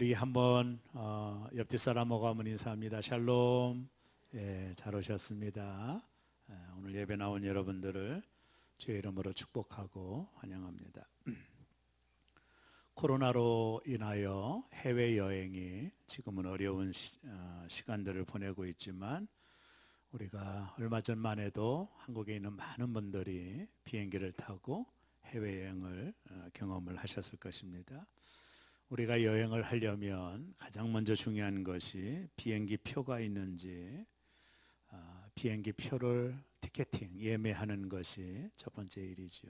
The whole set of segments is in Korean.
우리 한번 옆집 사람하고 한번 인사합니다. 샬롬. 예, 잘 오셨습니다. 오늘 예배 나온 여러분들을 주의 이름으로 축복하고 환영합니다. 코로나로 인하여 해외 여행이 지금은 어려운 시간들을 보내고 있지만 우리가 얼마 전만 해도 한국에 있는 많은 분들이 비행기를 타고 해외여행을 경험을 하셨을 것입니다. 우리가 여행을 하려면 가장 먼저 중요한 것이 비행기 표가 있는지 비행기 표를 티켓팅, 예매하는 것이 첫 번째 일이죠.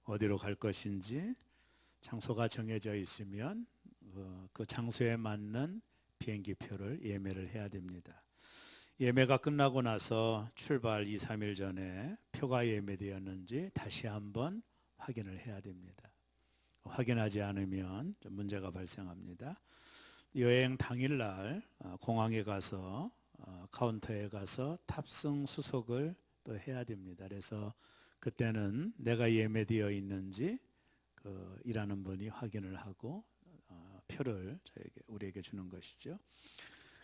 어디로 갈 것인지 장소가 정해져 있으면 그 장소에 맞는 비행기 표를 예매를 해야 됩니다. 예매가 끝나고 나서 출발 2, 3일 전에 표가 예매되었는지 다시 한번 확인을 해야 됩니다. 확인하지 않으면 좀 문제가 발생합니다. 여행 당일날 공항에 가서 카운터에 가서 탑승 수속을 또 해야 됩니다. 그래서 그때는 내가 예매되어 있는지 일하는 분이 확인을 하고 표를 우리에게 주는 것이죠.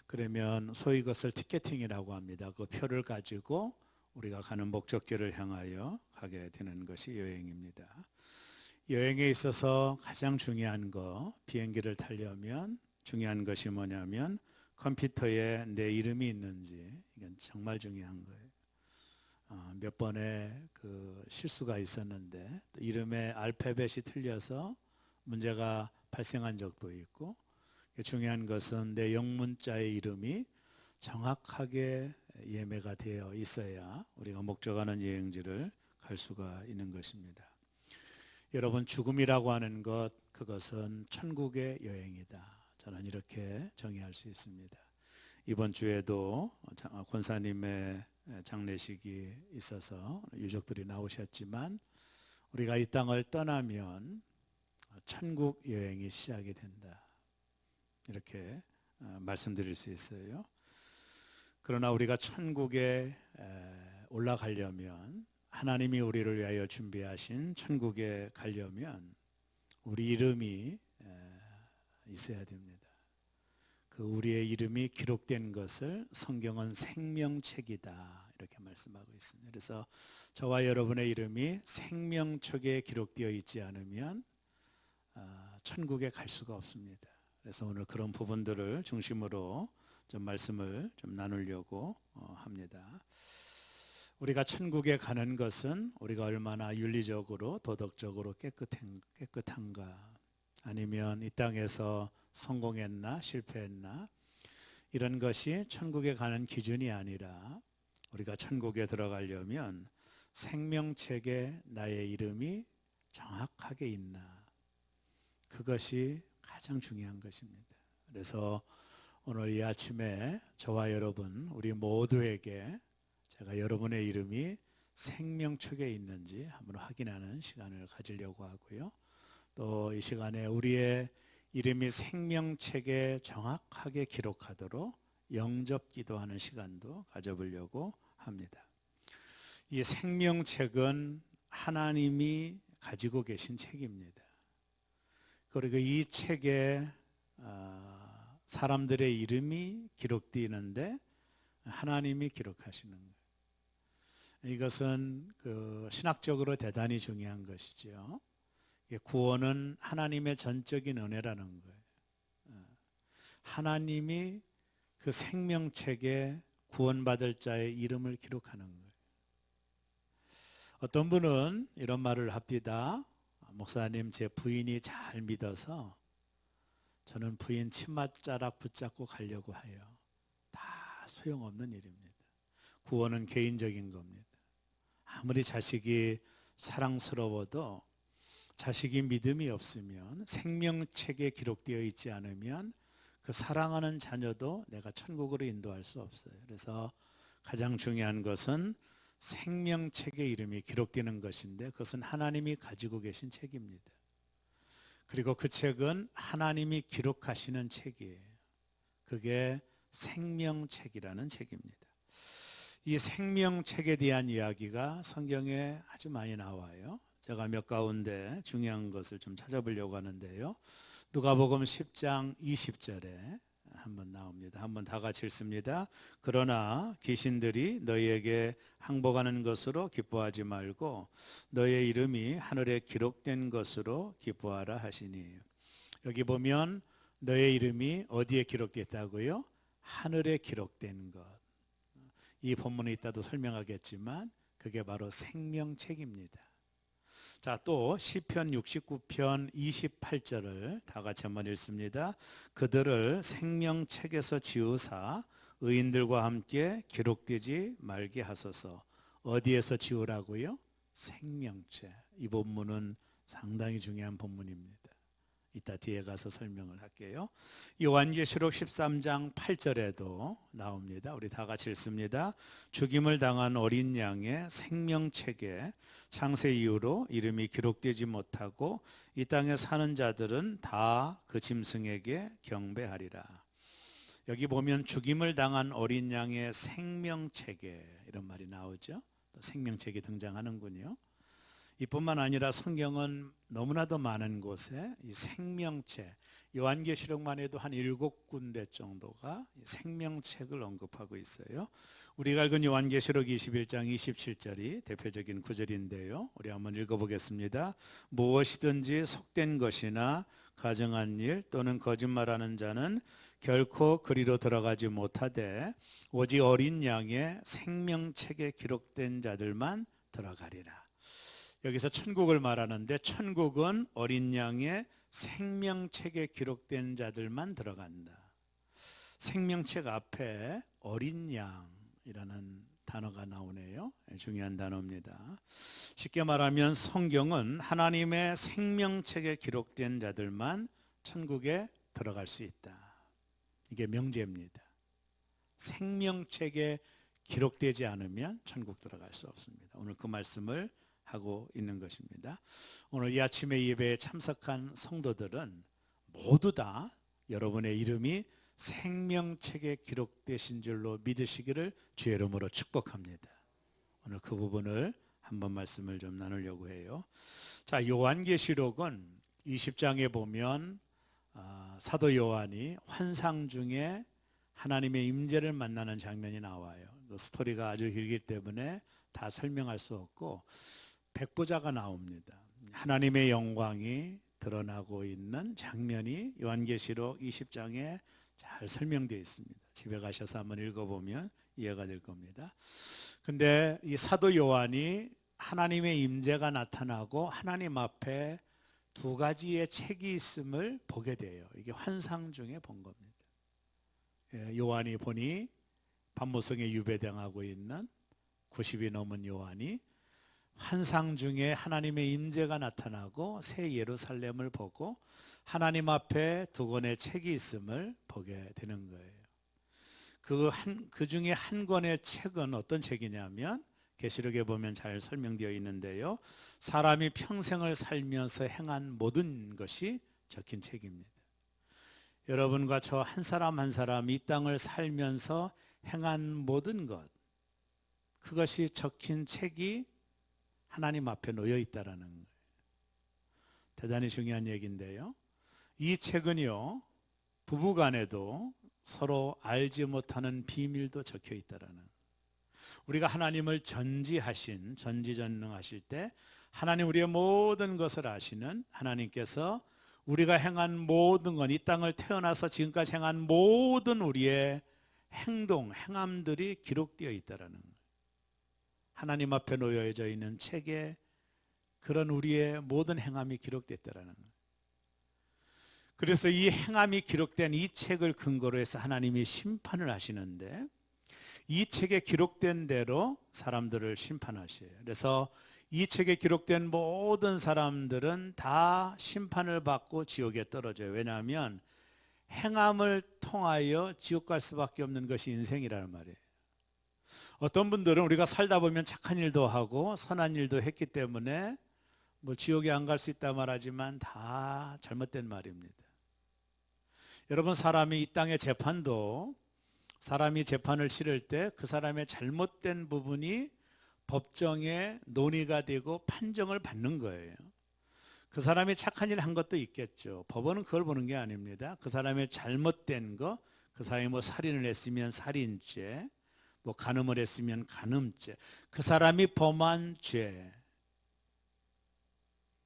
그러면 소위 그것을 티켓팅이라고 합니다. 그 표를 가지고 우리가 가는 목적지를 향하여 가게 되는 것이 여행입니다. 여행에 있어서 가장 중요한 거, 비행기를 타려면 중요한 것이 뭐냐면 컴퓨터에 내 이름이 있는지, 이건 정말 중요한 거예요. 몇 번의 실수가 있었는데 또 이름의 알파벳이 틀려서 문제가 발생한 적도 있고, 중요한 것은 내 영문자의 이름이 정확하게 예매가 되어 있어야 우리가 목적하는 여행지를 갈 수가 있는 것입니다. 여러분, 죽음이라고 하는 것, 그것은 천국의 여행이다. 저는 이렇게 정의할 수 있습니다. 이번 주에도 권사님의 장례식이 있어서 유족들이 나오셨지만 우리가 이 땅을 떠나면 천국 여행이 시작이 된다. 이렇게 말씀드릴 수 있어요. 그러나 우리가 천국에 올라가려면, 하나님이 우리를 위하여 준비하신 천국에 가려면 우리 이름이 있어야 됩니다. 그 우리의 이름이 기록된 것을 성경은 생명책이다 이렇게 말씀하고 있습니다. 그래서 저와 여러분의 이름이 생명책에 기록되어 있지 않으면 천국에 갈 수가 없습니다. 그래서 오늘 그런 부분들을 중심으로 좀 말씀을 좀 나누려고 합니다. 우리가 천국에 가는 것은 우리가 얼마나 윤리적으로 도덕적으로 깨끗한가, 아니면 이 땅에서 성공했나 실패했나, 이런 것이 천국에 가는 기준이 아니라 우리가 천국에 들어가려면 생명책에 나의 이름이 정확하게 있나, 그것이 가장 중요한 것입니다. 그래서 오늘 이 아침에 저와 여러분 우리 모두에게 제가 여러분의 이름이 생명책에 있는지 한번 확인하는 시간을 가지려고 하고요. 또 이 시간에 우리의 이름이 생명책에 정확하게 기록하도록 영접 기도하는 시간도 가져보려고 합니다. 이 생명책은 하나님이 가지고 계신 책입니다. 그리고 이 책에 사람들의 이름이 기록되는데 하나님이 기록하시는 거예요. 이것은 신학적으로 대단히 중요한 것이죠. 구원은 하나님의 전적인 은혜라는 거예요. 하나님이 그 생명책에 구원받을 자의 이름을 기록하는 거예요. 어떤 분은 이런 말을 합디다. 목사님, 제 부인이 잘 믿어서 저는 부인 치맛자락 붙잡고 가려고 해요. 다 소용없는 일입니다. 구원은 개인적인 겁니다. 아무리 자식이 사랑스러워도 자식이 믿음이 없으면, 생명책에 기록되어 있지 않으면 그 사랑하는 자녀도 내가 천국으로 인도할 수 없어요. 그래서 가장 중요한 것은 생명책의 이름이 기록되는 것인데, 그것은 하나님이 가지고 계신 책입니다. 그리고 그 책은 하나님이 기록하시는 책이에요. 그게 생명책이라는 책입니다. 이 생명책에 대한 이야기가 성경에 아주 많이 나와요. 제가 몇 가운데 중요한 것을 좀 찾아보려고 하는데요. 누가복음 10장 20절에 한번 나옵니다. 한번 다 같이 읽습니다. 그러나 귀신들이 너희에게 항복하는 것으로 기뻐하지 말고 너의 이름이 하늘에 기록된 것으로 기뻐하라 하시니. 여기 보면 너의 이름이 어디에 기록됐다고요? 하늘에 기록된 것. 이 본문에 있다도 설명하겠지만 그게 바로 생명책입니다. 자, 또 시편 69편 28절을 다 같이 한번 읽습니다. 그들을 생명책에서 지우사 의인들과 함께 기록되지 말게 하소서. 어디에서 지우라고요? 생명책. 이 본문은 상당히 중요한 본문입니다. 이따 뒤에 가서 설명을 할게요. 요한계시록 13장 8절에도 나옵니다. 우리 다 같이 읽습니다. 죽임을 당한 어린 양의 생명책에 창세 이후로 이름이 기록되지 못하고 이 땅에 사는 자들은 다 그 짐승에게 경배하리라. 여기 보면 죽임을 당한 어린 양의 생명책에 이런 말이 나오죠. 또 생명책이 등장하는군요. 이뿐만 아니라 성경은 너무나도 많은 곳에 이 생명책, 요한계시록만 해도 한 7군데 정도가 생명책을 언급하고 있어요. 우리가 읽은 요한계시록 21장 27절이 대표적인 구절인데요. 우리 한번 읽어보겠습니다. 무엇이든지 속된 것이나 가증한 일 또는 거짓말하는 자는 결코 그리로 들어가지 못하되 오직 어린 양의 생명책에 기록된 자들만 들어가리라. 여기서 천국을 말하는데 천국은 어린 양의 생명책에 기록된 자들만 들어간다. 생명책 앞에 어린 양이라는 단어가 나오네요. 중요한 단어입니다. 쉽게 말하면 성경은 하나님의 생명책에 기록된 자들만 천국에 들어갈 수 있다. 이게 명제입니다. 생명책에 기록되지 않으면 천국 들어갈 수 없습니다. 오늘 그 말씀을 하고 있는 것입니다. 오늘 이 아침에 예배에 참석한 성도들은 모두 다 여러분의 이름이 생명책에 기록되신 줄로 믿으시기를 주의 이름으로 축복합니다. 오늘 그 부분을 한번 말씀을 좀 나누려고 해요. 자, 요한계시록은 20장에 보면 사도 요한이 환상 중에 하나님의 임재를 만나는 장면이 나와요. 그 스토리가 아주 길기 때문에 다 설명할 수 없고 백보자가 나옵니다. 하나님의 영광이 드러나고 있는 장면이 요한계시록 20장에 잘 설명되어 있습니다. 집에 가셔서 한번 읽어보면 이해가 될 겁니다. 근데 이 사도 요한이 하나님의 임재가 나타나고 하나님 앞에 두 가지의 책이 있음을 보게 돼요. 이게 환상 중에 본 겁니다. 요한이 보니 밤무성에 유배당하고 있는 90이 넘은 요한이 환상 중에 하나님의 임재가 나타나고 새 예루살렘을 보고 하나님 앞에 두 권의 책이 있음을 보게 되는 거예요. 그 중에 한 권의 책은 어떤 책이냐면 계시록에 보면 잘 설명되어 있는데요. 사람이 평생을 살면서 행한 모든 것이 적힌 책입니다. 여러분과 저 한 사람 한 사람 이 땅을 살면서 행한 모든 것, 그것이 적힌 책이 하나님 앞에 놓여 있다라는 거예요. 대단히 중요한 얘기인데요. 이 책은요, 부부간에도 서로 알지 못하는 비밀도 적혀 있다라는 거예요. 우리가 하나님을 전지전능하실 때 하나님 우리의 모든 것을 아시는 하나님께서 우리가 행한 모든 것, 이 땅을 태어나서 지금까지 행한 모든 우리의 행동, 행함들이 기록되어 있다라는 거예요. 하나님 앞에 놓여져 있는 책에 그런 우리의 모든 행함이 기록됐다라는 거예요. 그래서 이 행함이 기록된 이 책을 근거로 해서 하나님이 심판을 하시는데 이 책에 기록된 대로 사람들을 심판하셔요. 그래서 이 책에 기록된 모든 사람들은 다 심판을 받고 지옥에 떨어져요. 왜냐하면 행함을 통하여 지옥 갈 수밖에 없는 것이 인생이라는 말이에요. 어떤 분들은 우리가 살다 보면 착한 일도 하고 선한 일도 했기 때문에 뭐 지옥에 안 갈 수 있다 말하지만 다 잘못된 말입니다. 여러분, 사람이 이 땅의 재판도 사람이 재판을 치를 때 그 사람의 잘못된 부분이 법정에 논의가 되고 판정을 받는 거예요. 그 사람이 착한 일 한 것도 있겠죠. 법원은 그걸 보는 게 아닙니다. 그 사람의 잘못된 거, 그 사람이 뭐 살인을 했으면 살인죄, 뭐 간음을 했으면 간음죄, 그 사람이 범한 죄.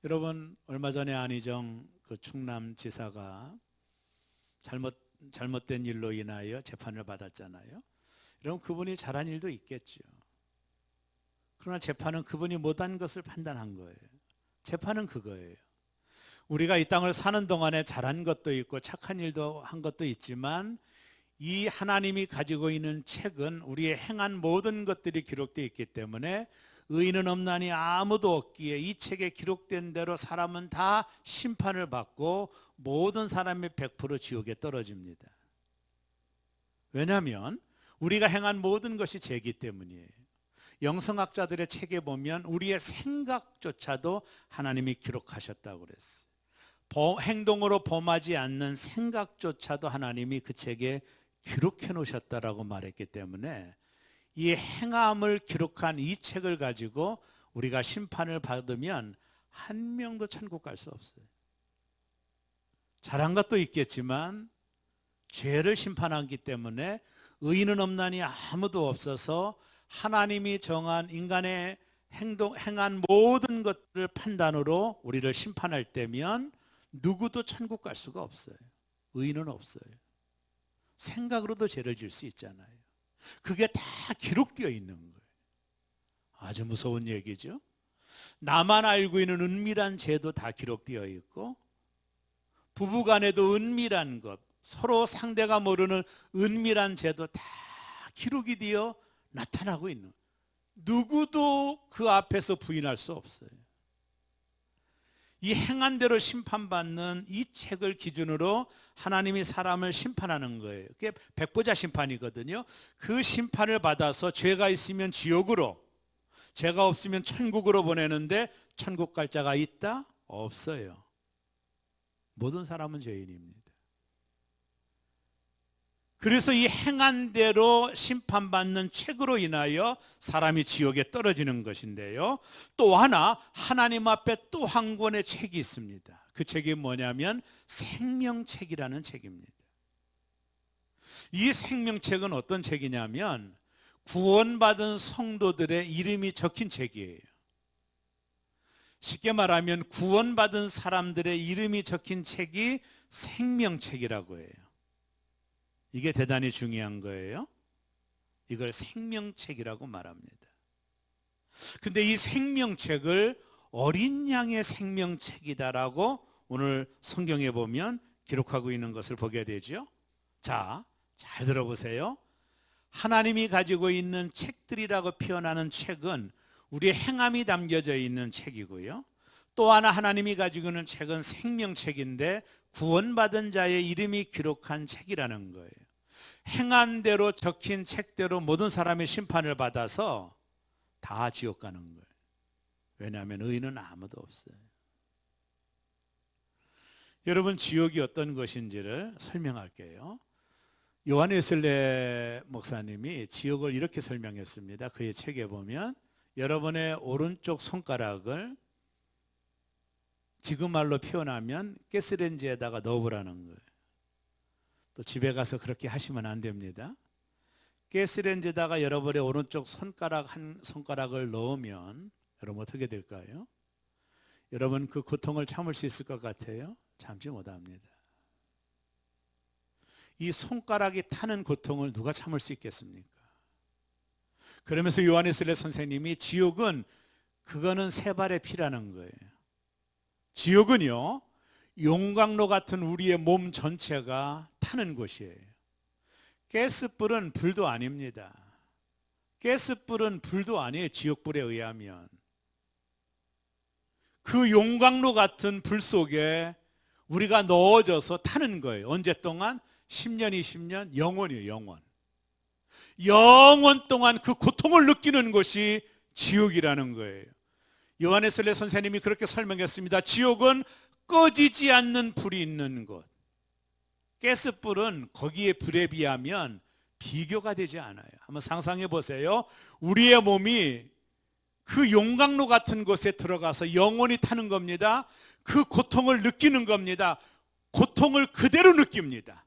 여러분, 얼마 전에 안희정 그 충남지사가 잘못된 일로 인하여 재판을 받았잖아요. 여러분, 그분이 잘한 일도 있겠죠. 그러나 재판은 그분이 못한 것을 판단한 거예요. 재판은 그거예요. 우리가 이 땅을 사는 동안에 잘한 것도 있고 착한 일도 한 것도 있지만 이 하나님이 가지고 있는 책은 우리의 행한 모든 것들이 기록되어 있기 때문에 의인은 없나니 아무도 없기에 이 책에 기록된 대로 사람은 다 심판을 받고 모든 사람이 100% 지옥에 떨어집니다. 왜냐하면 우리가 행한 모든 것이 죄이기 때문이에요. 영성학자들의 책에 보면 우리의 생각조차도 하나님이 기록하셨다고 그랬어요. 행동으로 범하지 않는 생각조차도 하나님이 그 책에 기록해 놓으셨다라고 말했기 때문에 이 행함을 기록한 이 책을 가지고 우리가 심판을 받으면 한 명도 천국 갈 수 없어요. 잘한 것도 있겠지만 죄를 심판하기 때문에 의인은 없나니 아무도 없어서 하나님이 정한 인간의 행한 모든 것들을 판단으로 우리를 심판할 때면 누구도 천국 갈 수가 없어요. 의인은 없어요. 생각으로도 죄를 지을 수 있잖아요. 그게 다 기록되어 있는 거예요. 아주 무서운 얘기죠. 나만 알고 있는 은밀한 죄도 다 기록되어 있고 부부간에도 은밀한 것, 서로 상대가 모르는 은밀한 죄도 다 기록이 되어 나타나고 있는, 누구도 그 앞에서 부인할 수 없어요. 이 행한 대로 심판받는 이 책을 기준으로 하나님이 사람을 심판하는 거예요. 그게 백보자 심판이거든요. 그 심판을 받아서 죄가 있으면 지옥으로, 죄가 없으면 천국으로 보내는데 천국 갈 자가 있다? 없어요. 모든 사람은 죄인입니다. 그래서 이 행한 대로 심판받는 책으로 인하여 사람이 지옥에 떨어지는 것인데요. 또 하나 하나님 앞에 또 한 권의 책이 있습니다. 그 책이 뭐냐면 생명책이라는 책입니다. 이 생명책은 어떤 책이냐면 구원받은 성도들의 이름이 적힌 책이에요. 쉽게 말하면 구원받은 사람들의 이름이 적힌 책이 생명책이라고 해요. 이게 대단히 중요한 거예요. 이걸 생명책이라고 말합니다. 근데 이 생명책을 어린 양의 생명책이다라고 오늘 성경에 보면 기록하고 있는 것을 보게 되죠. 자, 잘 들어보세요. 하나님이 가지고 있는 책들이라고 표현하는 책은 우리의 행함이 담겨져 있는 책이고요. 또 하나 하나님이 가지고 있는 책은 생명책인데 구원받은 자의 이름이 기록한 책이라는 거예요. 행한 대로 적힌 책대로 모든 사람의 심판을 받아서 다 지옥 가는 거예요. 왜냐하면 의인은 아무도 없어요. 여러분, 지옥이 어떤 것인지를 설명할게요. 요한 웨슬레 목사님이 지옥을 이렇게 설명했습니다. 그의 책에 보면 여러분의 오른쪽 손가락을 지금 말로 표현하면 가스레인지에다가 넣어보라는 거예요. 또 집에 가서 그렇게 하시면 안 됩니다. 가스레인지에다가 여러분의 오른쪽 손가락 한 손가락을 넣으면 여러분 어떻게 될까요? 여러분 그 고통을 참을 수 있을 것 같아요? 참지 못합니다. 이 손가락이 타는 고통을 누가 참을 수 있겠습니까? 그러면서 요한 웨슬레 선생님이 지옥은 그거는 세 발의 피라는 거예요. 지옥은요, 용광로 같은 우리의 몸 전체가 타는 곳이에요. 가스불은 불도 아닙니다. 가스불은 불도 아니에요. 지옥불에 의하면. 그 용광로 같은 불 속에 우리가 넣어져서 타는 거예요. 언제 동안? 10년, 20년? 영원이에요. 영원. 영원 동안 그 고통을 느끼는 것이 지옥이라는 거예요. 요한 웨슬레 선생님이 그렇게 설명했습니다. 지옥은 꺼지지 않는 불이 있는 곳. 가스불은 거기에 불에 비하면 비교가 되지 않아요. 한번 상상해 보세요. 우리의 몸이 그 용광로 같은 곳에 들어가서 영원히 타는 겁니다. 그 고통을 느끼는 겁니다. 고통을 그대로 느낍니다.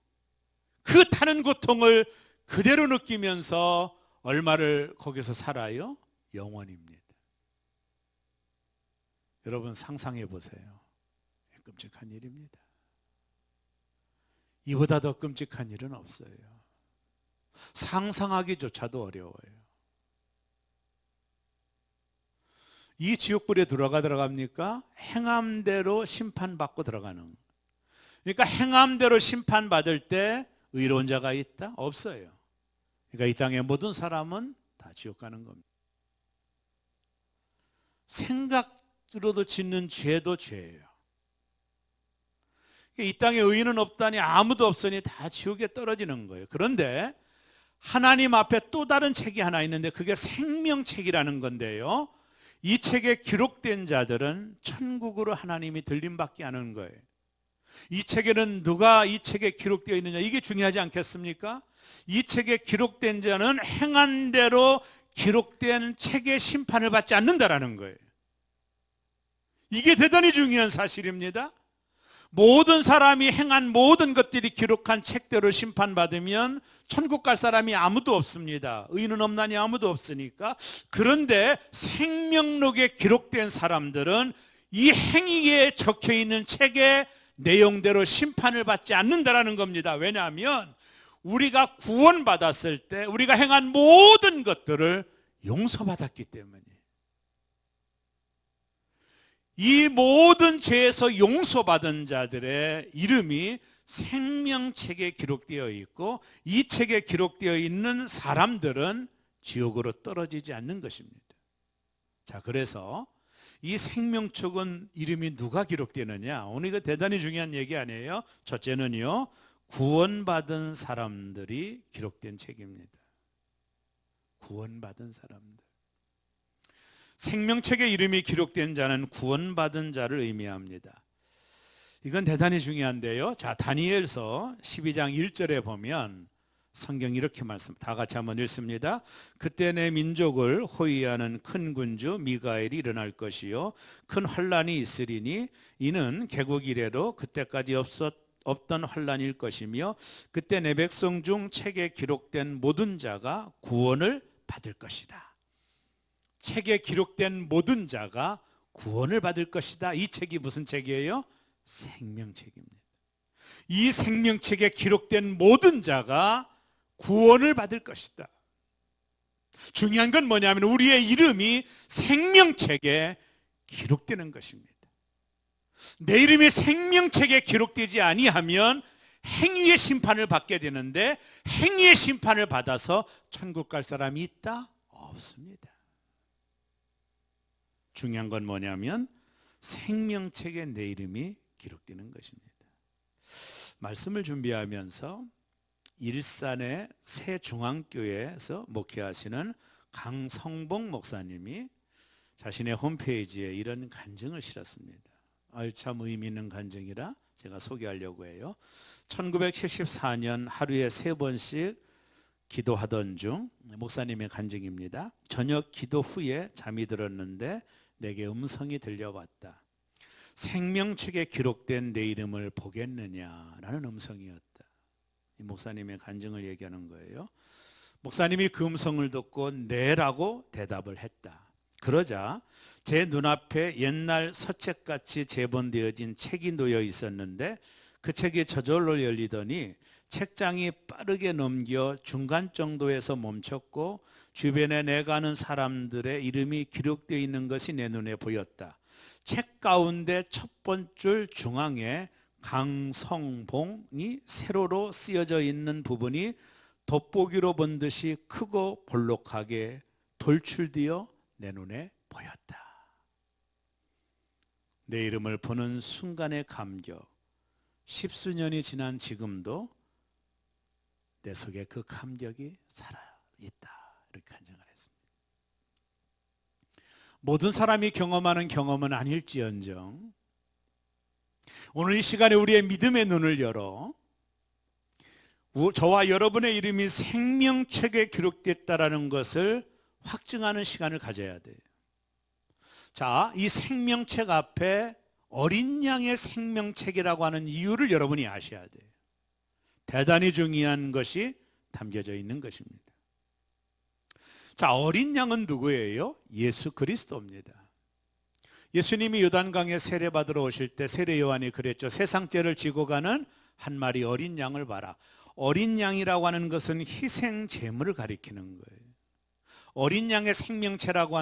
그 타는 고통을 그대로 느끼면서 얼마를 거기서 살아요? 영원입니다. 여러분 상상해 보세요. 끔찍한 일입니다. 이보다 더 끔찍한 일은 없어요. 상상하기조차도 어려워요. 이 지옥불에 들어갑니까? 행함대로 심판받고 들어가는 거예요. 그러니까 행함대로 심판받을 때 의로운 자가 있다? 없어요. 그러니까 이 땅의 모든 사람은 다 지옥 가는 겁니다. 생각으로도 짓는 죄도 죄예요. 이 땅에 의인은 없다니, 아무도 없으니 다 지옥에 떨어지는 거예요. 그런데 하나님 앞에 또 다른 책이 하나 있는데 그게 생명책이라는 건데요, 이 책에 기록된 자들은 천국으로 하나님이 들림받게 하는 거예요. 이 책에는 누가 이 책에 기록되어 있느냐, 이게 중요하지 않겠습니까? 이 책에 기록된 자는 행한 대로 기록된 책의 심판을 받지 않는다라는 거예요. 이게 대단히 중요한 사실입니다. 모든 사람이 행한 모든 것들이 기록한 책대로 심판받으면 천국 갈 사람이 아무도 없습니다. 의인은 없나니 아무도 없으니까. 그런데 생명록에 기록된 사람들은 이 행위에 적혀있는 책의 내용대로 심판을 받지 않는다라는 겁니다. 왜냐하면 우리가 구원받았을 때 우리가 행한 모든 것들을 용서받았기 때문이에요. 이 모든 죄에서 용서받은 자들의 이름이 생명책에 기록되어 있고, 이 책에 기록되어 있는 사람들은 지옥으로 떨어지지 않는 것입니다. 자, 그래서 이 생명책은 이름이 누가 기록되느냐? 오늘 이거 대단히 중요한 얘기 아니에요? 첫째는요, 구원받은 사람들이 기록된 책입니다. 구원받은 사람들. 생명책에 이름이 기록된 자는 구원받은 자를 의미합니다. 이건 대단히 중요한데요. 자, 다니엘서 12장 1절에 보면 성경이 이렇게 다 같이 한번 읽습니다. 그때 내 민족을 호위하는 큰 군주 미가엘이 일어날 것이요 큰 환란이 있으리니 이는 개국 이래로 그때까지 없던 환란일 것이며 그때 내 백성 중 책에 기록된 모든 자가 구원을 받을 것이다. 책에 기록된 모든 자가 구원을 받을 것이다. 이 책이 무슨 책이에요? 생명책입니다. 이 생명책에 기록된 모든 자가 구원을 받을 것이다. 중요한 건 뭐냐면 우리의 이름이 생명책에 기록되는 것입니다. 내 이름이 생명책에 기록되지 아니하면 행위의 심판을 받게 되는데, 행위의 심판을 받아서 천국 갈 사람이 있다? 없습니다. 중요한 건 뭐냐면 생명책에 내 이름이 기록되는 것입니다. 말씀을 준비하면서 일산의 새중앙교회에서 목회하시는 강성봉 목사님이 자신의 홈페이지에 이런 간증을 실었습니다. 참 의미 있는 간증이라 제가 소개하려고 해요. 1974년 하루에 3번씩 기도하던 중, 목사님의 간증입니다. 저녁 기도 후에 잠이 들었는데 내게 음성이 들려왔다. 생명책에 기록된 내 이름을 보겠느냐라는 음성이었다. 이 목사님의 간증을 얘기하는 거예요. 목사님이 그 음성을 듣고 네라고 대답을 했다. 그러자 제 눈앞에 옛날 서책같이 재본되어진 책이 놓여 있었는데 그 책이 저절로 열리더니 책장이 빠르게 넘겨 중간 정도에서 멈췄고 주변에 내가 아는 사람들의 이름이 기록되어 있는 것이 내 눈에 보였다. 책 가운데 첫 번줄 중앙에 강성봉이 세로로 쓰여져 있는 부분이 돋보기로 본 듯이 크고 볼록하게 돌출되어 내 눈에 보였다. 내 이름을 보는 순간의 감격, 십수년이 지난 지금도 내 속에 그 감격이 살아있다. 이렇게 간증을 했습니다. 모든 사람이 경험하는 경험은 아닐지언정 오늘 이 시간에 우리의 믿음의 눈을 열어 저와 여러분의 이름이 생명책에 기록됐다라는 것을 확증하는 시간을 가져야 돼요. 자, 이 생명책 앞에 어린 양의 생명책이라고 하는 이유를 여러분이 아셔야 돼요. 대단히 중요한 것이 담겨져 있는 것입니다. 자, 어린 양은 누구예요? 예수 그리스도입니다. 예수님이 요단강에 세례받으러 오실 때 세례 요한이 그랬죠. 세상 죄를 지고 가는 한 마리 어린 양을 봐라. 어린 양이라고 하는 것은 희생 제물을 가리키는 거예요. 어린 양의 생명책이라고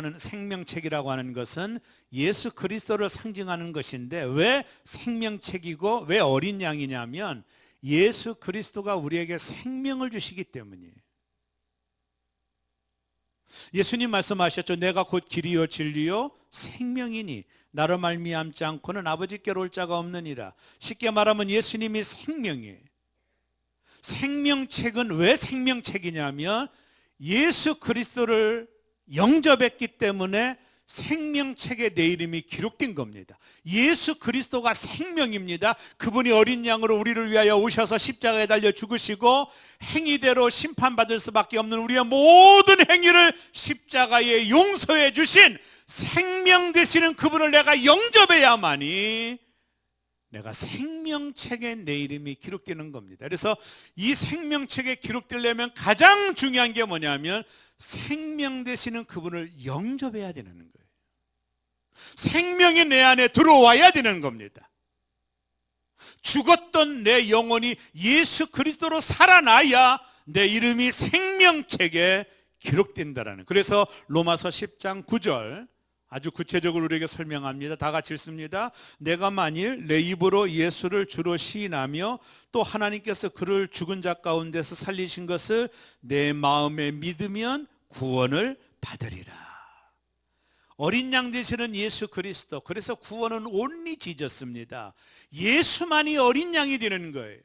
하는 것은 예수 그리스도를 상징하는 것인데, 왜 생명책이고 왜 어린 양이냐면 예수 그리스도가 우리에게 생명을 주시기 때문이에요. 예수님 말씀하셨죠. 내가 곧 길이요 진리요 생명이니 나로 말미암지 않고는 아버지께로 올 자가 없느니라. 쉽게 말하면 예수님이 생명이에요. 생명책은 왜 생명책이냐면 예수 그리스도를 영접했기 때문에 생명책에 내 이름이 기록된 겁니다. 예수 그리스도가 생명입니다. 그분이 어린 양으로 우리를 위하여 오셔서 십자가에 달려 죽으시고 행위대로 심판받을 수밖에 없는 우리의 모든 행위를 십자가에 용서해 주신 생명 되시는 그분을 내가 영접해야만이 내가 생명책에 내 이름이 기록되는 겁니다. 그래서 이 생명책에 기록되려면 가장 중요한 게 뭐냐면 생명 되시는 그분을 영접해야 되는 거예요. 생명이 내 안에 들어와야 되는 겁니다. 죽었던 내 영혼이 예수 그리스도로 살아나야 내 이름이 생명책에 기록된다라는. 그래서 로마서 10장 9절 아주 구체적으로 우리에게 설명합니다. 다 같이 읽습니다. 내가 만일 내 입으로 예수를 주로 시인하며 또 하나님께서 그를 죽은 자 가운데서 살리신 것을 내 마음에 믿으면 구원을 받으리라. 어린 양 되시는 예수 그리스도, 그래서 구원은 온리 지졌습니다. 예수만이 어린 양이 되는 거예요.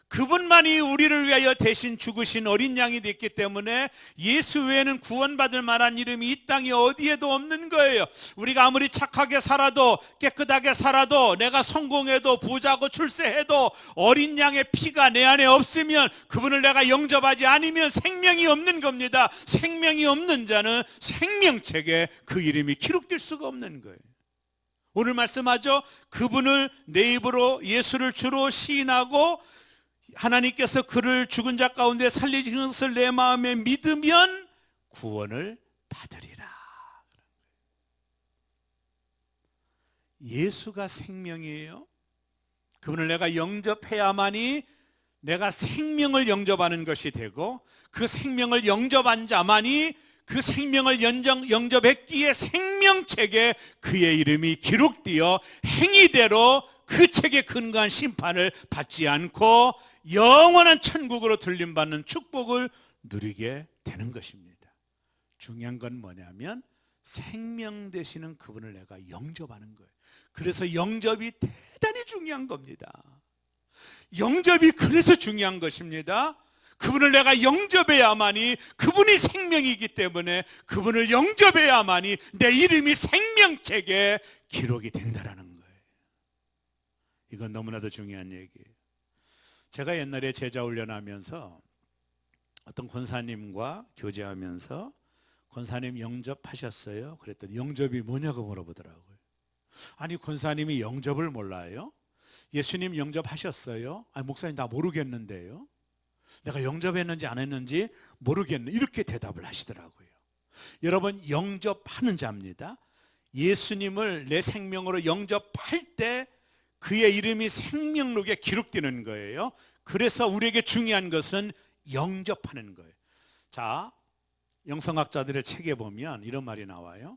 그분만이 우리를 위하여 대신 죽으신 어린 양이 됐기 때문에 예수 외에는 구원받을 만한 이름이 이 땅에 어디에도 없는 거예요. 우리가 아무리 착하게 살아도 깨끗하게 살아도 내가 성공해도 부자고 출세해도 어린 양의 피가 내 안에 없으면 그분을 내가 영접하지 않으면 생명이 없는 겁니다. 생명이 없는 자는 생명책에 그 이름이 기록될 수가 없는 거예요. 오늘 말씀하죠. 그분을 내 입으로 예수를 주로 시인하고 하나님께서 그를 죽은 자 가운데 살리신 것을 내 마음에 믿으면 구원을 받으리라. 예수가 생명이에요. 그분을 내가 영접해야만이 내가 생명을 영접하는 것이 되고, 그 생명을 영접한 자만이 그 생명을 영접했기에 생명책에 그의 이름이 기록되어 행위대로 그 책에 근거한 심판을 받지 않고 영원한 천국으로 들림받는 축복을 누리게 되는 것입니다. 중요한 건 뭐냐면 생명 되시는 그분을 내가 영접하는 거예요. 그래서 영접이 대단히 중요한 겁니다. 영접이 그래서 중요한 것입니다. 그분을 내가 영접해야만이, 그분이 생명이기 때문에 그분을 영접해야만이 내 이름이 생명책에 기록이 된다라는 거예요. 이건 너무나도 중요한 얘기예요. 제가 옛날에 제자 훈련하면서 어떤 권사님과 교제하면서 권사님 영접하셨어요? 그랬더니 영접이 뭐냐고 물어보더라고요. 아니, 권사님이 영접을 몰라요? 예수님 영접하셨어요? 아니, 목사님 나 모르겠는데요. 내가 영접했는지 안 했는지 모르겠네. 이렇게 대답을 하시더라고요. 여러분, 영접하는 자입니다. 예수님을 내 생명으로 영접할 때 그의 이름이 생명록에 기록되는 거예요. 그래서 우리에게 중요한 것은 영접하는 거예요. 자, 영성학자들의 책에 보면 이런 말이 나와요.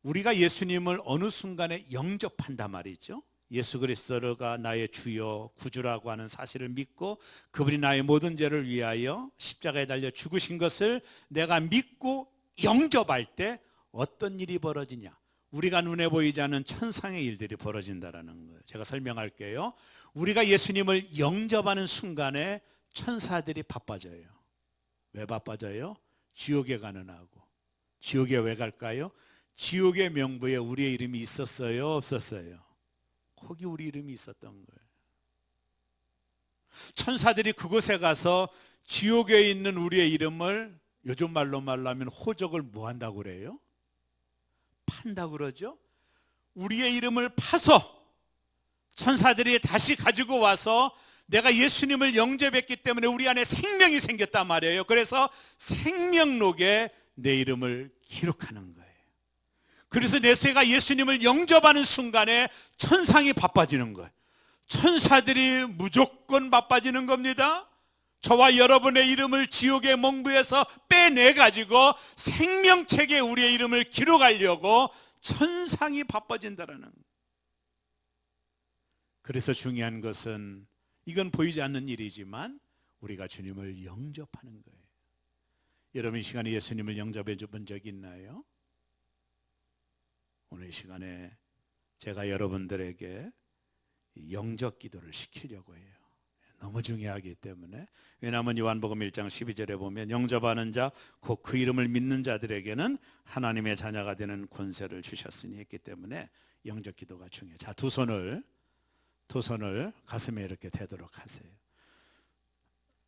우리가 예수님을 어느 순간에 영접한단 말이죠. 예수 그리스도가 나의 주요 구주라고 하는 사실을 믿고 그분이 나의 모든 죄를 위하여 십자가에 달려 죽으신 것을 내가 믿고 영접할 때 어떤 일이 벌어지냐? 우리가 눈에 보이지 않는 천상의 일들이 벌어진다는 거예요. 제가 설명할게요. 우리가 예수님을 영접하는 순간에 천사들이 바빠져요. 왜 바빠져요? 지옥에 가는 하고. 지옥에 왜 갈까요? 지옥의 명부에 우리의 이름이 있었어요? 없었어요? 거기 우리 이름이 있었던 거예요. 천사들이 그곳에 가서 지옥에 있는 우리의 이름을 요즘 말로 하면 호적을 뭐 한다고 그래요? 판다고 그러죠. 우리의 이름을 파서 천사들이 다시 가지고 와서 내가 예수님을 영접했기 때문에 우리 안에 생명이 생겼단 말이에요. 그래서 생명록에 내 이름을 기록하는 거예요. 그래서 내가 예수님을 영접하는 순간에 천상이 바빠지는 거예요. 천사들이 무조건 바빠지는 겁니다. 저와 여러분의 이름을 지옥의 멍부에서 빼내가지고 생명책에 우리의 이름을 기록하려고 천상이 바빠진다라는 거예요. 그래서 중요한 것은 이건 보이지 않는 일이지만 우리가 주님을 영접하는 거예요. 여러분 이 시간에 예수님을 영접해 본 적이 있나요? 오늘 이 시간에 제가 여러분들에게 영접 기도를 시키려고 해요. 너무 중요하기 때문에. 왜냐하면 요한복음 1장 12절에 보면 영접하는 자 곧 그 이름을 믿는 자들에게는 하나님의 자녀가 되는 권세를 주셨으니 했기 때문에 영접 기도가 중요해요. 자, 두 손을 가슴에 이렇게 대도록 하세요.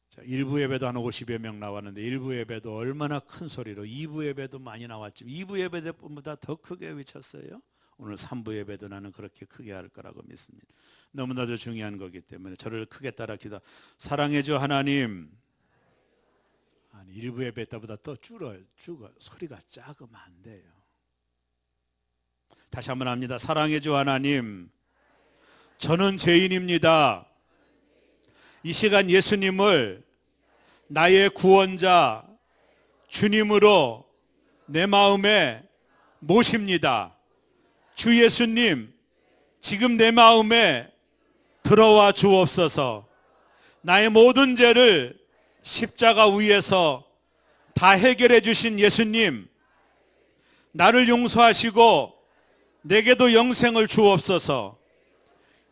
자, 1부 예배도 한 50여 명 나왔는데 1부 예배도 얼마나 큰 소리로, 2부 예배도 많이 나왔지만 2부 예배 때보다 더 크게 외쳤어요. 오늘 3부 예배도 나는 그렇게 크게 할 거라고 믿습니다. 너무나도 중요한 거기 때문에 저를 크게 따라 기도. 사랑해 주 하나님. 아니 1부 예배 때보다 더 줄어 소리가 작으면 안 돼요. 다시 한번 합니다. 사랑해 주 하나님. 저는 죄인입니다. 이 시간 예수님을 나의 구원자 주님으로 내 마음에 모십니다. 주 예수님, 지금 내 마음에 들어와 주옵소서. 나의 모든 죄를 십자가 위에서 다 해결해 주신 예수님, 나를 용서하시고 내게도 영생을 주옵소서.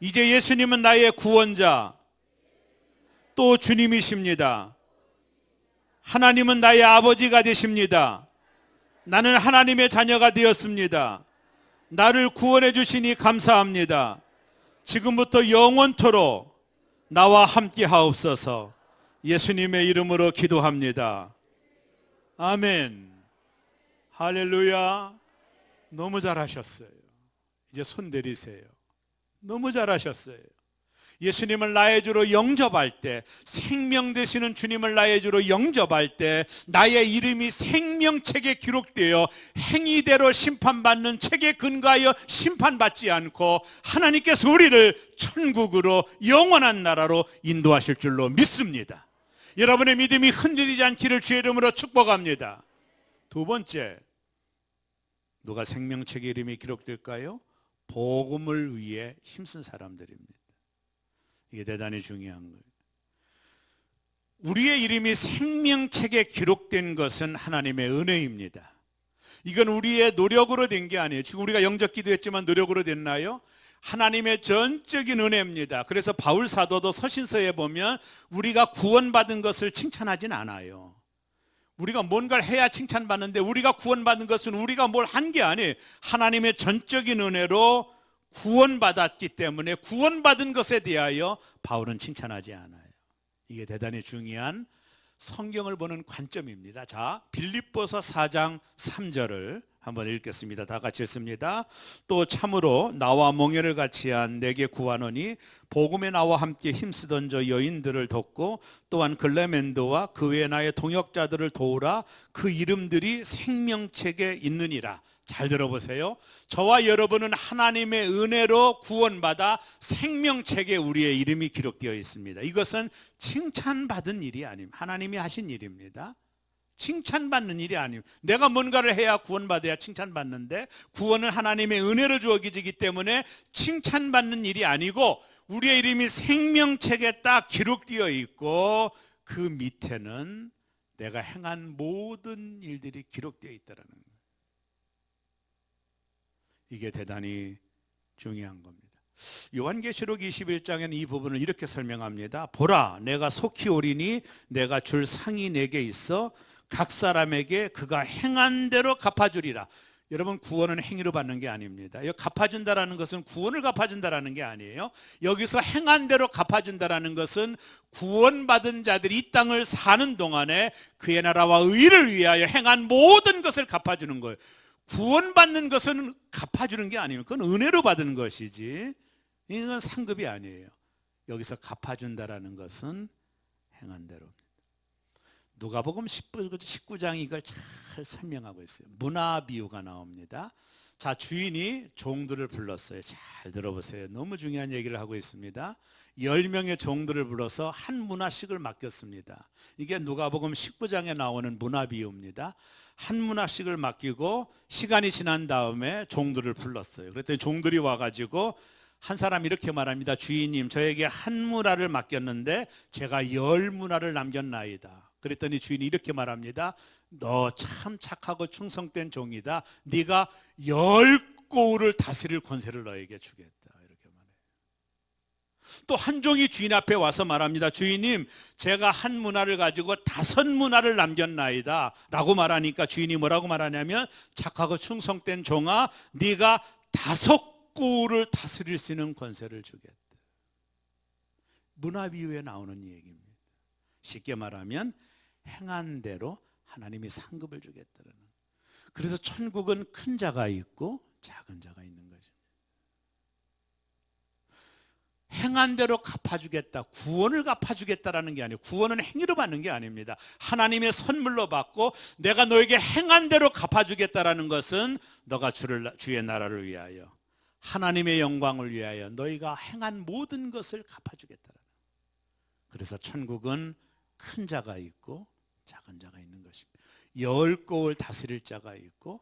이제 예수님은 나의 구원자, 또 주님이십니다. 하나님은 나의 아버지가 되십니다. 나는 하나님의 자녀가 되었습니다. 나를 구원해 주시니 감사합니다. 지금부터 영원토록 나와 함께 하옵소서. 예수님의 이름으로 기도합니다. 아멘. 할렐루야. 너무 잘하셨어요. 이제 손 내리세요. 너무 잘하셨어요. 예수님을 나의 주로 영접할 때, 생명 되시는 주님을 나의 주로 영접할 때 나의 이름이 생명책에 기록되어 행위대로 심판받는 책에 근거하여 심판받지 않고 하나님께서 우리를 천국으로 영원한 나라로 인도하실 줄로 믿습니다. 여러분의 믿음이 흔들리지 않기를 주의 이름으로 축복합니다. 두 번째, 누가 생명책에 이름이 기록될까요? 복음을 위해 힘쓴 사람들입니다. 이게 대단히 중요한 거예요. 우리의 이름이 생명책에 기록된 것은 하나님의 은혜입니다. 이건 우리의 노력으로 된 게 아니에요. 지금 우리가 영접 기도했지만 노력으로 됐나요? 하나님의 전적인 은혜입니다. 그래서 바울 사도도 서신서에 보면 우리가 구원받은 것을 칭찬하진 않아요. 우리가 뭔가를 해야 칭찬받는데 우리가 구원받은 것은 우리가 뭘 한 게 아니에요. 하나님의 전적인 은혜로 구원받았기 때문에 구원받은 것에 대하여 바울은 칭찬하지 않아요. 이게 대단히 중요한 성경을 보는 관점입니다. 자, 빌립보서 4장 3절을 한번 읽겠습니다. 다 같이 읽습니다. 또 참으로 나와 멍에를 같이 한 내게 구하노니 복음에 나와 함께 힘쓰던 저 여인들을 돕고 또한 글레멘도와 그 외 나의 동역자들을 도우라. 그 이름들이 생명책에 있느니라. 잘 들어보세요. 저와 여러분은 하나님의 은혜로 구원받아 생명책에 우리의 이름이 기록되어 있습니다. 이것은 칭찬받은 일이 아닙니다. 하나님이 하신 일입니다. 칭찬받는 일이 아니에요. 내가 뭔가를 해야 구원받아야 칭찬받는데 구원은 하나님의 은혜로 주어지기 때문에 칭찬받는 일이 아니고 우리의 이름이 생명책에 딱 기록되어 있고 그 밑에는 내가 행한 모든 일들이 기록되어 있다는 거예요. 이게 대단히 중요한 겁니다. 요한계시록 21장에는 이 부분을 이렇게 설명합니다. 보라, 내가 속히 오리니 내가 줄 상이 내게 있어 각 사람에게 그가 행한 대로 갚아주리라. 여러분, 구원은 행위로 받는 게 아닙니다. 여기 갚아준다라는 것은 구원을 갚아준다라는 게 아니에요. 여기서 행한 대로 갚아준다라는 것은 구원받은 자들이 이 땅을 사는 동안에 그의 나라와 의를 위하여 행한 모든 것을 갚아주는 거예요. 구원받는 것은 갚아주는 게 아니에요. 그건 은혜로 받은 것이지. 이건 상급이 아니에요. 여기서 갚아준다라는 것은 행한 대로입니다. 누가복음 19장이 이걸 잘 설명하고 있어요. 문화 비유가 나옵니다. 자, 주인이 종들을 불렀어요. 잘 들어보세요. 너무 중요한 얘기를 하고 있습니다. 10명의 종들을 불러서 한 문화씩을 맡겼습니다. 이게 누가복음 19장에 나오는 문화 비유입니다. 한 문화씩을 맡기고 시간이 지난 다음에 종들을 불렀어요. 그랬더니 종들이 와가지고 한 사람이 이렇게 말합니다. 주인님, 저에게 한 문화를 맡겼는데 제가 10문화를 남겼나이다. 그랬더니 주인이 이렇게 말합니다. 너 참 착하고 충성된 종이다. 네가 10고을을 다스릴 권세를 너에게 주겠다. 이렇게 말해요. 또 한 종이 주인 앞에 와서 말합니다. 주인님, 제가 한 문화를 가지고 5문화를 남겼나이다 라고 말하니까 주인이 뭐라고 말하냐면, 착하고 충성된 종아, 네가 5고을을 다스릴 수 있는 권세를 주겠다. 문화 비유에 나오는 얘기입니다. 쉽게 말하면 행한 대로 하나님이 상급을 주겠다는. 그래서 천국은 큰 자가 있고 작은 자가 있는 거죠. 행한 대로 갚아주겠다, 구원을 갚아주겠다라는 게 아니에요. 구원은 행위로 받는 게 아닙니다. 하나님의 선물로 받고 내가 너에게 행한 대로 갚아주겠다라는 것은 너가 주의 나라를 위하여, 하나님의 영광을 위하여 너희가 행한 모든 것을 갚아주겠다라는. 그래서 천국은 큰 자가 있고 작은 자가 있는 것입니다. 10고을 다스릴 자가 있고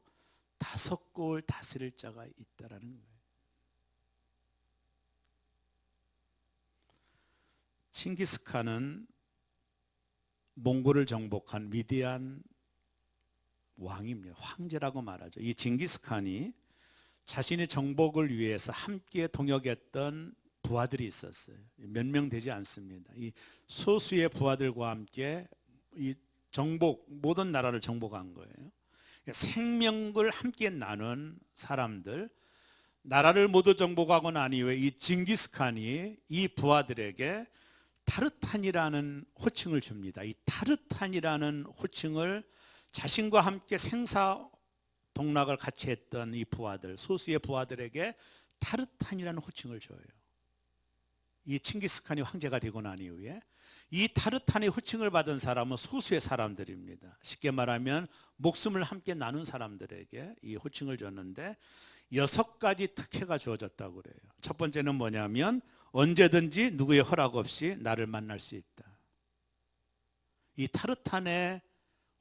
5고을 다스릴 자가 있다라는 거예요. 칭기스칸은 몽골을 정복한 위대한 왕입니다. 황제라고 말하죠. 이 징기스칸이 자신의 정복을 위해서 함께 동역했던 부하들이 있었어요. 몇 명 되지 않습니다. 이 소수의 부하들과 함께 이 모든 나라를 정복한 거예요. 생명을 함께 나눈 사람들, 나라를 모두 정복하고 난 이후에 이 징기스칸이 이 부하들에게 타르탄이라는 호칭을 줍니다. 이 타르탄이라는 호칭을 자신과 함께 생사동락을 같이 했던 이 부하들, 소수의 부하들에게 타르탄이라는 호칭을 줘요. 이 칭기스칸이 황제가 되고 난 이후에 이 타르탄의 호칭을 받은 사람은 소수의 사람들입니다. 쉽게 말하면 목숨을 함께 나눈 사람들에게 이 호칭을 줬는데 6가지 특혜가 주어졌다고 그래요. 첫 번째는 뭐냐면 언제든지 누구의 허락 없이 나를 만날 수 있다. 이 타르탄의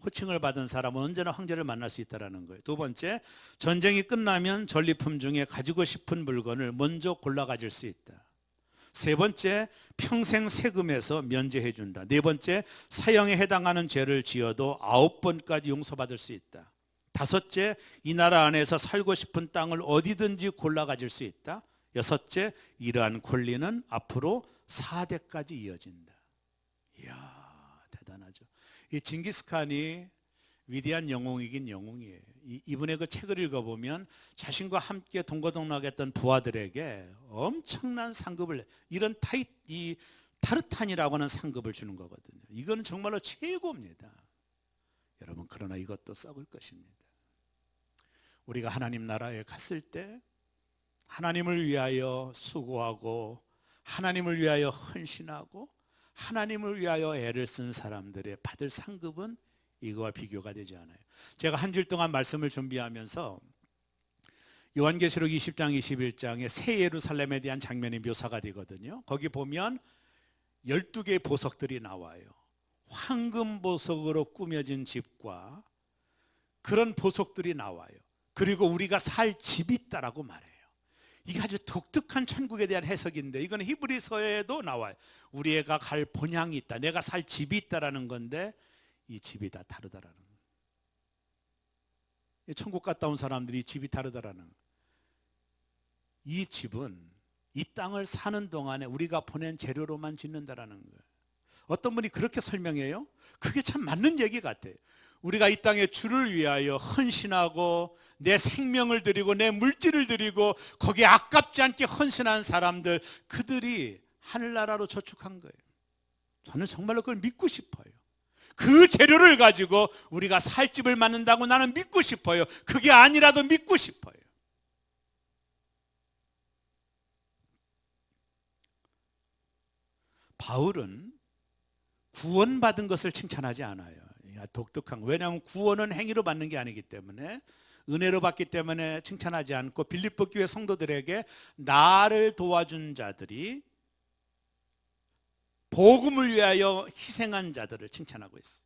호칭을 받은 사람은 언제나 황제를 만날 수 있다는 거예요. 두 번째, 전쟁이 끝나면 전리품 중에 가지고 싶은 물건을 먼저 골라 가질 수 있다. 세 번째, 평생 세금에서 면제해 준다. 네 번째, 사형에 해당하는 죄를 지어도 9번까지 용서받을 수 있다. 다섯째, 이 나라 안에서 살고 싶은 땅을 어디든지 골라 가질 수 있다. 여섯째, 이러한 권리는 앞으로 4대까지 이어진다. 이야, 대단하죠. 이 징기스칸이 위대한 영웅이긴 영웅이에요. 이분의 그 책을 읽어보면 자신과 함께 동거동락했던 부하들에게 엄청난 상급을, 이런 이 타르탄이라고 하는 상급을 주는 거거든요. 이건 정말로 최고입니다. 여러분, 그러나 이것도 썩을 것입니다. 우리가 하나님 나라에 갔을 때 하나님을 위하여 수고하고 하나님을 위하여 헌신하고 하나님을 위하여 애를 쓴 사람들의 받을 상급은 이거와 비교가 되지 않아요. 제가 한 줄 동안 말씀을 준비하면서 요한계시록 20장 21장에 새 예루살렘에 대한 장면이 묘사가 되거든요. 거기 보면 12개의 보석들이 나와요. 황금 보석으로 꾸며진 집과 그런 보석들이 나와요. 그리고 우리가 살 집이 있다라고 말해요. 이게 아주 독특한 천국에 대한 해석인데, 이건 히브리서에도 나와요. 우리가 갈 본향이 있다, 내가 살 집이 있다라는 건데 이 집이 다 다르다라는 거예요. 천국 갔다 온 사람들이 집이 다르다라는 거예요. 이 집은 이 땅을 사는 동안에 우리가 보낸 재료로만 짓는다라는 거예요. 어떤 분이 그렇게 설명해요. 그게 참 맞는 얘기 같아요. 우리가 이 땅에 주를 위하여 헌신하고 내 생명을 드리고 내 물질을 드리고 거기에 아깝지 않게 헌신한 사람들, 그들이 하늘나라로 저축한 거예요. 저는 정말로 그걸 믿고 싶어요. 그 재료를 가지고 우리가 살 집을 만든다고 나는 믿고 싶어요. 그게 아니라도 믿고 싶어요. 바울은 구원받은 것을 칭찬하지 않아요. 독특한 거. 왜냐하면 구원은 행위로 받는 게 아니기 때문에, 은혜로 받기 때문에 칭찬하지 않고 빌립보 교회 성도들에게 나를 도와준 자들이, 복음을 위하여 희생한 자들을 칭찬하고 있어요.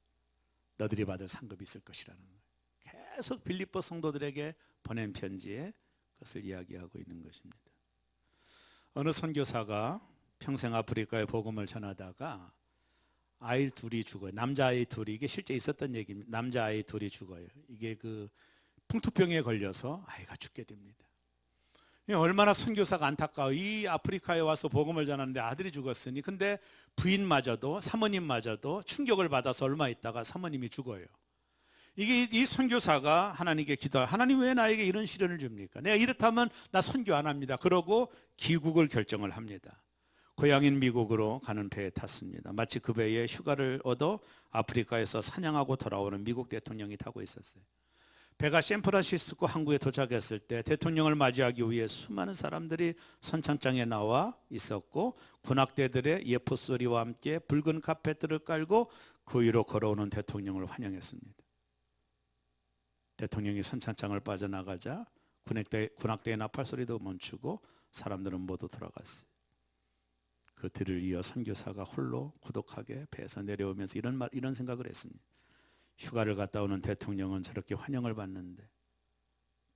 너들이 받을 상급이 있을 것이라는 거예요. 계속 빌립보 성도들에게 보낸 편지에 그것을 이야기하고 있는 것입니다. 어느 선교사가 평생 아프리카에 복음을 전하다가 아이 둘이 죽어요. 남자아이 둘이, 이게 실제 있었던 얘기입니다. 남자아이 둘이 죽어요. 이게 그 풍토병에 걸려서 아이가 죽게 됩니다. 얼마나 선교사가 안타까워. 이 아프리카에 와서 복음을 전하는데 아들이 죽었으니. 근데 부인마저도, 사모님마저도 충격을 받아서 얼마 있다가 사모님이 죽어요. 이게 이 선교사가 하나님께 기도하고, 하나님 왜 나에게 이런 시련을 줍니까? 내가 이렇다면 나 선교 안 합니다. 그러고 귀국을 결정을 합니다. 고향인 미국으로 가는 배에 탔습니다. 마치 그 배에 휴가를 얻어 아프리카에서 사냥하고 돌아오는 미국 대통령이 타고 있었어요. 배가 샌프란시스코 항구에 도착했을 때 대통령을 맞이하기 위해 수많은 사람들이 선창장에 나와 있었고, 군악대들의 예포 소리와 함께 붉은 카펫들을 깔고 그 위로 걸어오는 대통령을 환영했습니다. 대통령이 선창장을 빠져나가자 군악대의 나팔 소리도 멈추고 사람들은 모두 돌아갔어요. 그 뒤를 이어 선교사가 홀로 고독하게 배에서 내려오면서 이런 생각을 했습니다. 휴가를 갔다 오는 대통령은 저렇게 환영을 받는데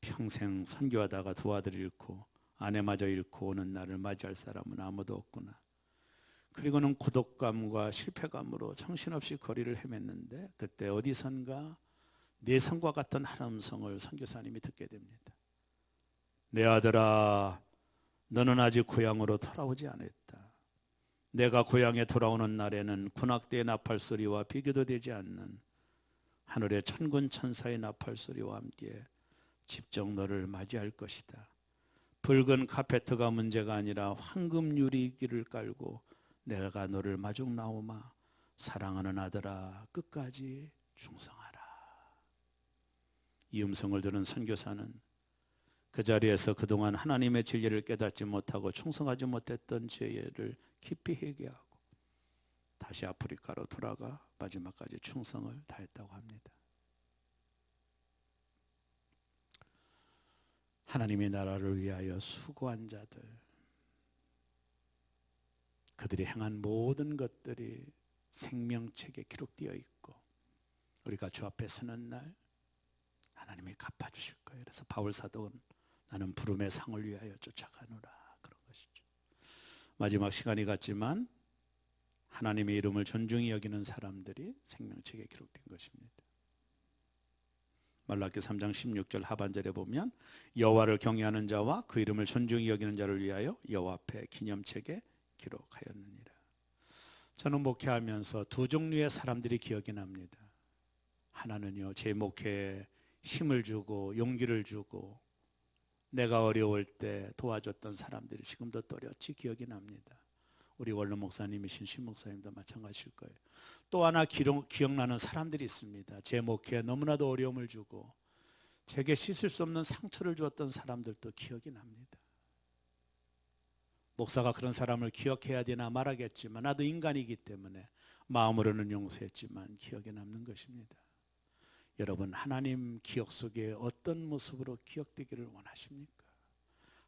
평생 선교하다가 두 아들을 잃고 아내마저 잃고 오는 날을 맞이할 사람은 아무도 없구나. 그리고는 고독감과 실패감으로 정신없이 거리를 헤맸는데, 그때 어디선가 내성과 같은 한 음성을 선교사님이 듣게 됩니다. 내 아들아, 너는 아직 고향으로 돌아오지 않았다. 내가 고향에 돌아오는 날에는 군악대의 나팔 소리와 비교도 되지 않는 하늘의 천군 천사의 나팔 소리와 함께 집정 너를 맞이할 것이다. 붉은 카페트가 문제가 아니라 황금 유리기를 깔고 내가 너를 마중 나오마. 사랑하는 아들아, 끝까지 충성하라. 이 음성을 들은 선교사는 그 자리에서 그동안 하나님의 진리를 깨닫지 못하고 충성하지 못했던 죄를 깊이 회개하고 다시 아프리카로 돌아가 마지막까지 충성을 다했다고 합니다. 하나님의 나라를 위하여 수고한 자들, 그들이 행한 모든 것들이 생명책에 기록되어 있고, 우리가 주 앞에 서는 날 하나님이 갚아주실 거예요. 그래서 바울 사도는 나는 부름의 상을 위하여 쫓아가노라, 그런 것이죠. 마지막 시간이 갔지만 하나님의 이름을 존중히 여기는 사람들이 생명책에 기록된 것입니다. 말라기 3장 16절 하반절에 보면 여호와를 경외하는 자와 그 이름을 존중히 여기는 자를 위하여 여호와 앞에 기념책에 기록하였느니라. 저는 목회하면서 두 종류의 사람들이 기억이 납니다. 하나는요, 제 목회에 힘을 주고 용기를 주고 내가 어려울 때 도와줬던 사람들이 지금도 또렷이 기억이 납니다. 우리 원로 목사님이신 신 목사님도 마찬가지일 거예요. 또 하나 기억나는 사람들이 있습니다. 제 목회에 너무나도 어려움을 주고 제게 씻을 수 없는 상처를 주었던 사람들도 기억이 납니다. 목사가 그런 사람을 기억해야 되나 말하겠지만 나도 인간이기 때문에 마음으로는 용서했지만 기억에 남는 것입니다. 여러분, 하나님 기억 속에 어떤 모습으로 기억되기를 원하십니까?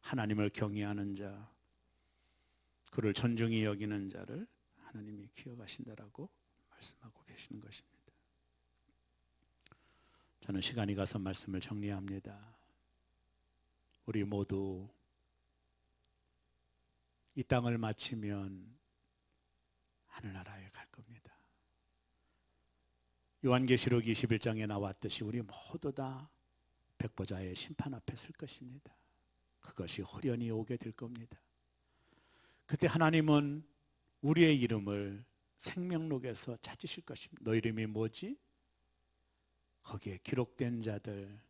하나님을 경외하는 자, 그를 존중히 여기는 자를 하나님이 기억하신다라고 말씀하고 계시는 것입니다. 저는 시간이 가서 말씀을 정리합니다. 우리 모두 이 땅을 마치면 하늘나라에 갈 겁니다. 요한계시록 21장에 나왔듯이 우리 모두 다 백보자의 심판 앞에 설 것입니다. 그것이 홀연히 오게 될 겁니다. 그때 하나님은 우리의 이름을 생명록에서 찾으실 것입니다. 너 이름이 뭐지? 거기에 기록된 자들,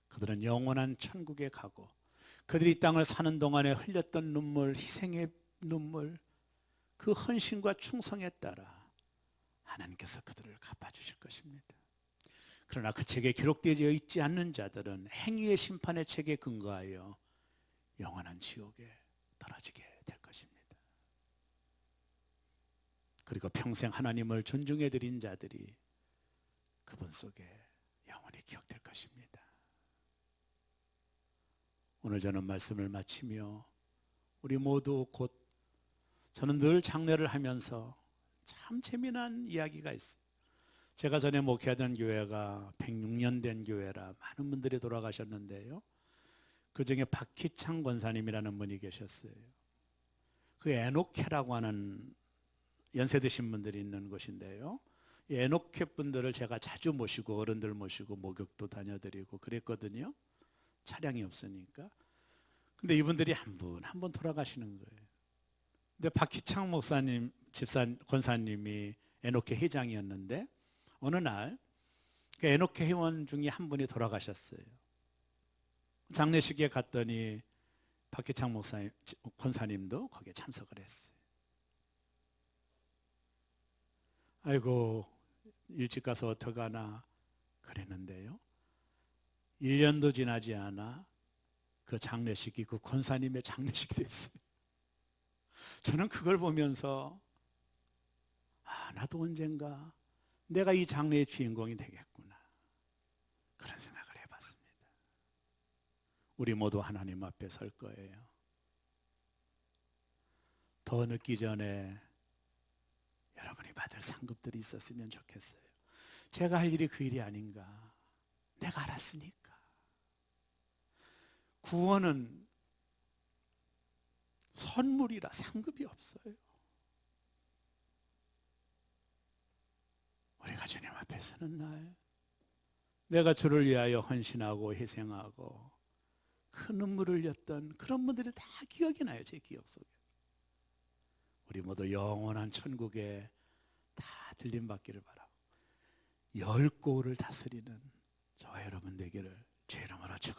그들은 영원한 천국에 가고 그들이 이 땅을 사는 동안에 흘렸던 눈물, 희생의 눈물, 그 헌신과 충성에 따라 하나님께서 그들을 갚아주실 것입니다. 그러나 그 책에 기록되어 있지 않는 자들은 행위의 심판의 책에 근거하여 영원한 지옥에 떨어지게 될 것입니다. 그리고 평생 하나님을 존중해 드린 자들이 그분 속에 영원히 기억될 것입니다. 오늘 저는 말씀을 마치며 우리 모두 곧 저는 늘 장례를 하면서 참 재미난 이야기가 있어요. 제가 전에 목회하던 교회가 106년 된 교회라 많은 분들이 돌아가셨는데요. 그중에 박희창 권사님이라는 분이 계셨어요. 그 에녹회라고 하는 연세 드신 분들이 있는 곳인데요. 이 에녹회 분들을 제가 자주 모시고 어른들 모시고 목욕도 다녀드리고 그랬거든요. 차량이 없으니까. 근데 이분들이 한 분 한 분 돌아가시는 거예요. 근데 박희창 목사님, 권사님이 에녹회 회장이었는데 어느 날 그 에녹회 회원 중에 한 분이 돌아가셨어요. 장례식에 갔더니 박희창 목사님, 권사님도 거기에 참석을 했어요. 아이고 일찍 가서 어떡하나 그랬는데요. 1년도 지나지 않아 그 장례식이 그 권사님의 장례식이 됐어요. 저는 그걸 보면서 나도 언젠가 내가 이 장례의 주인공이 되겠구나 그런 생각을 해봤습니다. 우리 모두 하나님 앞에 설 거예요. 더 늦기 전에 여러분이 받을 상급들이 있었으면 좋겠어요. 제가 할 일이 그 일이 아닌가. 내가 알았으니까. 구원은 선물이라 상급이 없어요. 우리가 주님 앞에 서는 날 내가 주를 위하여 헌신하고 희생하고 큰 눈물을 흘렸던 그런 분들이 다 기억이 나요. 제 기억 속에. 우리 모두 영원한 천국에 다 들림받기를 바라고 10고을을 다스리는 저와 여러분 되기를 주의 이름으로 축원합니다.